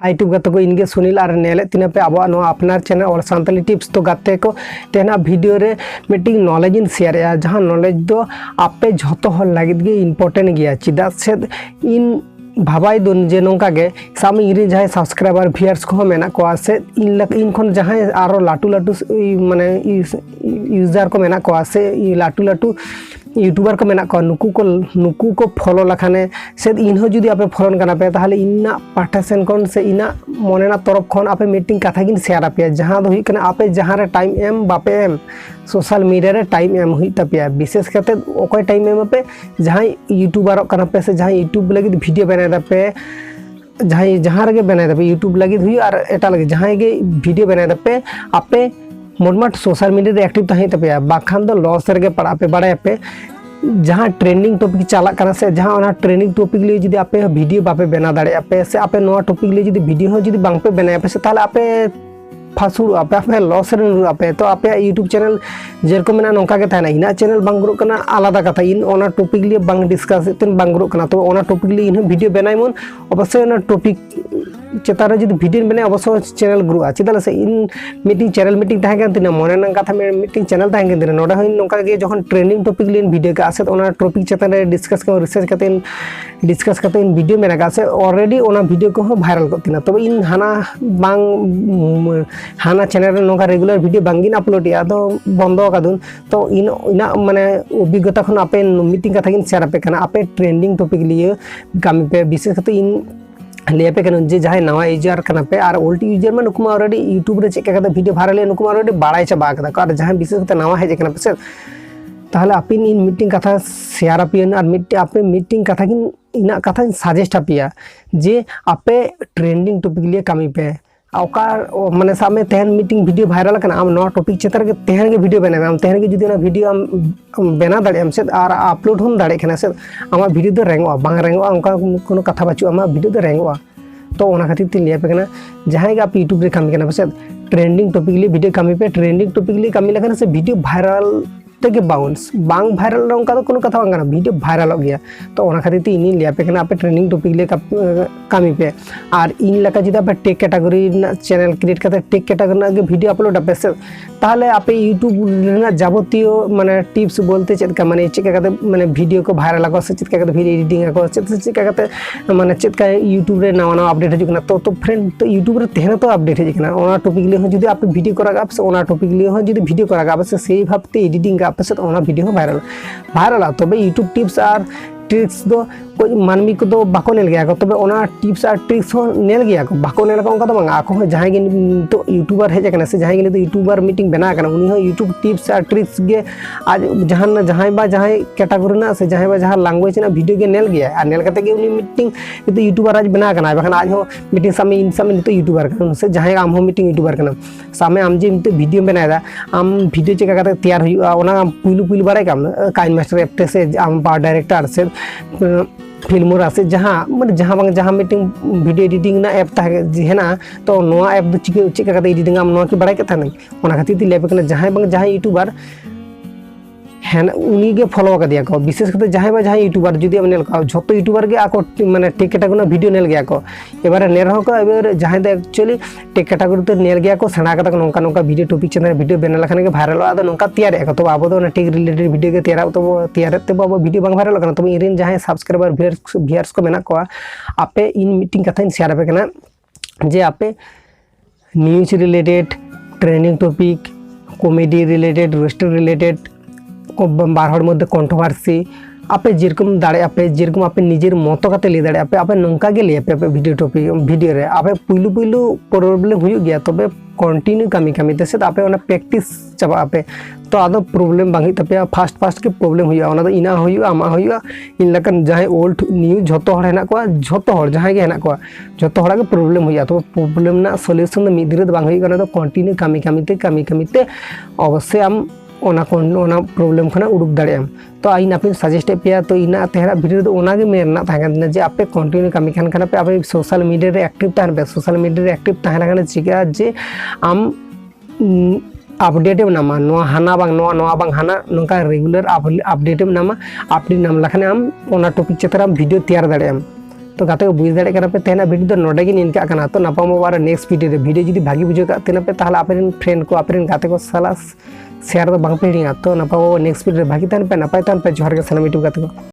High YouTube गाते को इनगे सुनील और नेले तीन पे अब अपनार चैनल और सानताली टिप्स तो गाते को तेना वीडियो रे मीटिंग नॉलेज इन शेयर जहाँ नॉलेज दो आपे झोतो हर लागिद गे इम्पोर्टेंट गया चेदा से इन भाबाई दोन जे नौका गे सामी इरे जहाँ सब्सक्राइबर व्यूअर्स को मेना को से इन खन जहाँ आरो लाटू लाटू माने यूजर को मेना को से लाटू लाटू यूट्यूबर को मेना को नुकू को फॉलो लखाने से इन जुदी आपे फॉलो करना पे ताहले इना पार्टिसन कौन से इना मोनेना तरफ खन आपे मीटिंग कथा गिन शेयर पे जहाँ दो हुई कने आपे जहाँ रे टाइम एम बापे एम सोशल मीडिया रे टाइम एम हुई तपिया विशेष करते ओकोय टाइम एम पे जहाँ यूट्यूबर करना पे से जहाँ यूट्यूब लगी वीडियो बनाए पे जहाँ रे बनाए पे यूट्यूब लगी हुई और एटा लगी जहाँ गे वीडियो बनाए पे आपे मोटमाट सोशल मीडिया रे एक्टिव तहे तपे बाखान दो लॉस रे पड़ा पे बड़ा पे जहाँ ट्रेंडिंग टॉपिक चला करना से जहाँ ओना ट्रेंडिंग टॉपिक लिए जदी आपे वीडियो बापे बना दाड़े पे से आपे नोआ टॉपिक लिए जदी वीडियो हो जदी बांग पे बनाए पे से ताले आपे फासुड़ आपे लॉस रे आपे तो आपे यूट्यूब चैनल जेरको मेना नोका के थाना इना चैनल बांग ग्रो करना आलादा कथा इन ओना टॉपिक लिए बांग डिस्कस तेन बांग ग्रो करना तो ओना टॉपिक लिए इन वीडियो बनाई मन अवश्य ओना टॉपिक चेतारे जब वीडियो बने अवश्य चैनल ग्रो चेदा से इन मीटिंग चैनल मीटिंग तहन तीन मन कथा मीटिंग चैनल तहन दिन नोडे नौका जखन ट्रेंडिंग टॉपिक लिए वीडियो का से टॉपिक चेतान डिस्कस रिसर्च करते डिस्कस करते वीडियो मेना से ऑलरेडी ओना वीडियो को वायरल करतीना तब इन हाना बांग हाना चैनल नौका रेगुलर वीडियो बांगिन अपलोड तो बंद कर तो इन माने अभिज्ञता खन आपे मीटिंग कथा गिन शेयर पे आपे ट्रेंडिंग टॉपिक लिए कमी पे विशेष करते इन लिया पे जे जहाँ नवा यूजर करना पे और ओल्ड यूजर में नुकुमा ऑलरेडी यूट्यूब रे चेक वीडियो वायरल नुकुमा ऑलरेडी बाड़ाई चाबा और जहाँ विशेष नवा हेज पे से ताहले आपिन इन मीटिंग कथा शेयर पियन और आपे मीटिंग कथा गिन इना कथा सजेस्ट पिया जे आपे ट्रेंडिंग टॉपिक लिए कमी पे माने सामने तहन मीटिंग वीडियो वायरल करना आम नवा टॉपिक चेतार के तहन के वीडियो बनाए आम तहन के जुदी ना वीडियो आम बना दाड़े से और अपलोड हम दाड़े खाना से आमा वीडियो दो रेंगोआ बांग रेंगोआ उनका कोनो कथा बाचू आमा वीडियो दो रेंगोआ तो ओना खातिर तीन लिया पे करना जहाँ आप यूट्यूब रे कमी करना से ट्रेंडिंग टॉपिक लिए वीडियो कमी पे ट्रेंडिंग टॉपिक लिए कमी लगा से वीडियो वायरल तक बाउंस बांग वायरल उनका तो कोनो कथा बांग वीडियो वायरल हो गया तो ओना खातिर इन लिया पे आपे ट्रेंडिंग टॉपिक लिए कमी पे और इन लगा जब आप टेक कैटेगरी चैनल क्रिएट करते टेक कैटेगरी वीडियो अपलोड पे से ताहले आपे यूट्यूब जाबतीय माने टिप्स बोलते चेका माने चेका माने वीडियो को वायरल को से चेका वीडियो एडिटिंग को चेका माने चेका यूट्यूब रे नवा नवा अपडेट हजना तो फ्रेंड तो यूट्यूब रे तेहना तो अपडेट हजना ओना टॉपिक लिए जदी आप वीडियो करा से ओना टॉपिक लिए जदी वीडियो करा से सही भावते एडिटिंग आप से ओना वीडियो वायरल तब यूट्यूब टिप्स और ट्रिक्स दो कोई मानवी को तो बाको नेल गया को तबे ओना टिप्स और ट्रिक्स हो नेल गया को बाको नेल को तो बांगा आको जहाँ गे तो यूट्यूबर हेज से जहाँ गे तो यूट्यूबर मीटिंग बना करना उनी हो यूट्यूब टिप्स और ट्रिक्स गे आज जहाँ जहाँ बा जहाँ कैटेगरी ना से जहाँ बा जहाँ लैंग्वेज ना वीडियो गे नेल गया और नेल करते गे उनी मीटिंग तो यूट्यूबर आज बना करना बखन आज हो मीटिंग सामने इन सामने तो यूट्यूबर करना से जहाँ आम हो मीटिंग यूट्यूबर करना सामने आम जे वीडियो बनाया आम वीडियो चेका करते तैयार हुआ ओना पुलु पुलु बारे काम काइन मास्टर एप से आम पावर डायरेक्टर से फिल्मोरा से जहाँ मतलब जहाँ मीटिंग वीडियो एडिटिंग ना ऐप है ना तो नोआ ऐप दो चेका एडिटिंग आम नोआ की बड़ा के थाने ओना खातिर ती लेप करना जहाँ यूट्यूबर है ना उनी के फॉलो कर दिया को विशेष करते जहाँ यूट्यूबर जुदी नेल को झोतो यूट्यूबर के आको माने टेक कैटेगरी वीडियो नेल गया को एबारे नेल हो को एबारे जहाँ एक्चुअली टेक कैटेगरी तो नेल गया को सेना का नौका नौका वीडियो टॉपिक चैनल वीडियो बना लखन के वायरल आ नौका तैयार को तो अब तो टेक रिलेटेड वीडियो के तैयार तो अब वीडियो बांग वायरल करना तो इन जहाँ सब्सक्राइबर व्यूअर्स को मेना को आपे इन मीटिंग कथा शेयर पे करना जे आपे news related trending topic comedy related roast related बार मध्य कंट्रोवर्सी आपे जेरकम दाड़े आपे जेरकम आपे निजेर मतो काते ले दाड़े आपे नौका गे ले आपे वीडियो टॉपिक वीडियो रे आपे पुलु प्रॉब्लम हुई गया तबे कंटिन्यू कमी ते से आपे ओना प्रैक्टिस चाबा आपे तो आदो प्रॉब्लम बांगी तपे फास्ट के प्रॉब्लम हुई ओना तो इना हुई आमा हुई इन लकन जहां ओल्ड न्यू झोतो हड़ हेना को झोतो हड़ जहां गे हेना को झोतो हड़ के प्रॉब्लम हुई तो प्रॉब्लम ना सॉल्यूशन मिद दिन बांग हुई तो कंटिन्यू कमी ते अवश्य आम ओना प्रॉब्लम खना उड़ुक दाड़ेम तो इन आप सजेस्ट पे तो इना तेहरा वीडियो तो ओना गे मेरना तहना जे आपे कंटिन्यू कमी खान पे आप सोशल मीडिया रे एक्टिव तहन पे सोशल मीडिया रे एक्टिव तहना चिका जे आम अपडेट नामा नोआ हाना बांग नोआ बांग हाना नोका रेगुलर अपडेट नामा अपडेट नाम लखने आम ओना टॉपिक चेतार वीडियो तैयार दाड़ेम तो गाते को बुझ दाड़े पे तेना वीडियो तो नोडे गिन इनका करना तो नापामो और नेक्स्ट वीडियो जुदी भागी बुझे तेना पे ताहले आपन फ्रेंड को आपन गाते को साला शेयर तो बांग पे हिड़िंगा तो नापामो नेक्स्ट वीडियो भागी तन पे नापाय तन पे जोहार के सलाम यूट्यूब गाते को।